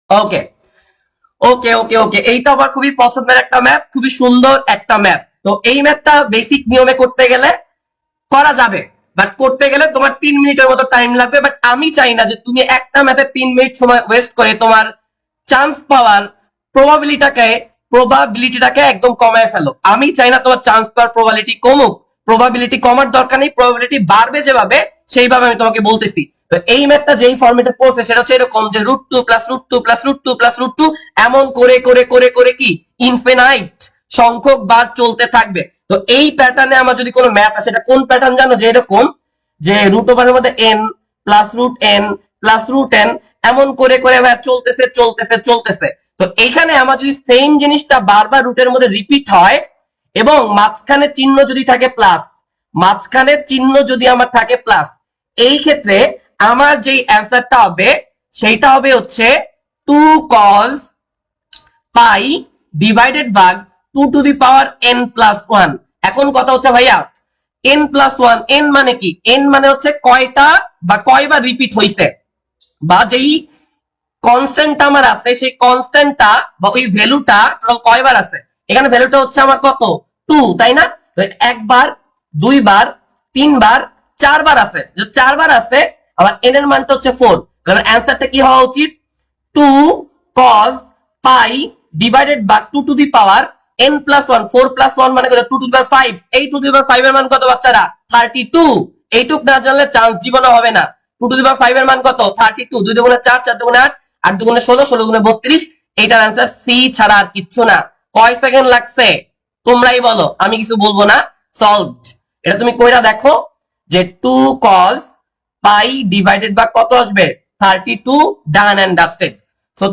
ওকে ওকে ওকে ওকে, এইটা আমার খুবই পছন্দের একটা ম্যাথ, খুবই সুন্দর একটা ম্যাথ। তো এই ম্যাথটা বেসিক নিয়মে করতে গেলে করা যাবে, বাট করতে গেলে তোমার 3 মিনিটের মতো টাইম লাগবে। বাট আমি চাই না যে তুমি একটা ম্যাথে 3 মিনিট সময় ওয়েস্ট করে তোমার চান্স পাওয়ার প্রবাবিলিটিটাকে একদম কমায় ফেলো। আমি চাই না তোমার চান্স পাওয়ার প্রবাবিলিটি কমুক, প্রবাবিলিটি কমার দরকার নেই, প্রবাবিলিটি বাড়বে যেভাবে সেইভাবে আমি তোমাকে বলতেছি। তো এই ম্যাথটা যেই ফরম্যাটে পড়ছে সেটা হচ্ছে এরকম যে √2 প্লাস √2 প্লাস √2 প্লাস √2 এমন করে করে করে করে কি ইনফিনাইট সংখ্যক বার চলতে থাকবে। তো এই প্যাটার্নে আমার যদি কোনো ম্যাথ আসে, এটা কোন প্যাটার্ন জানো, যে এরকম যে রুট ওভারের মধ্যে n plus √n plus √n এমন করে করে চলতেছে চলতেছে চলতেছে। তো এইখানে আমার যদি সেম জিনিসটা বারবার রুটের মধ্যে রিপিট হয় এবং মাঝখানে চিহ্ন যদি থাকে প্লাস, মাঝখানে চিহ্ন যদি আমার থাকে প্লাস, এই ক্ষেত্রে আমার যেই অ্যান্সারটা হবে সেইটা হবে হচ্ছে 2 cos pi divided by 2 to the power n+1। এখন কথা হচ্ছে ভাইয়া n+1, n মানে কি, n মানে হচ্ছে কয়টা বা কয়বার রিপিট হইছে, বা যেই কনস্ট্যান্টটা আমার আছে সেই কনস্ট্যান্টটা বা ওই ভ্যালুটা টোটাল কয়বার আছে। এখানে ভ্যালুটা হচ্ছে আমার কত, 2, তাই না? তো একবার, দুইবার, তিনবার, চারবার আছে, যে চারবার আছে আবার n এর মানটা হচ্ছে 4। কারণ অ্যান্সারটা কি হওয়া উচিত, 2 cos pi divided by 2 to the power n+1। 4+1 মানে কত, 2 to the power 5। এই 2 to the power 5 এর মান কত বাচ্চারা, 32। এইটুক না জানলে চান্স জীবনে হবে না। 2 to the power 5 এর মান কত, 32। 2 দুগুণে 4, 4 দুগুণে 8, 8 দুগুণে 16, 16 দুগুণে 32। এইটার অ্যান্সার সি ছাড়া আর কিচ্ছু না। কয় সেকেন্ড লাগছে তোমরাই বলো, আমি কিছু বলবো না। সলভড। এটা তুমি কইরা দেখো যে 2 cos পাই ডিভাইডেড বাই কত আসবে, 32, ডান এন্ড ডাস্টেড। সো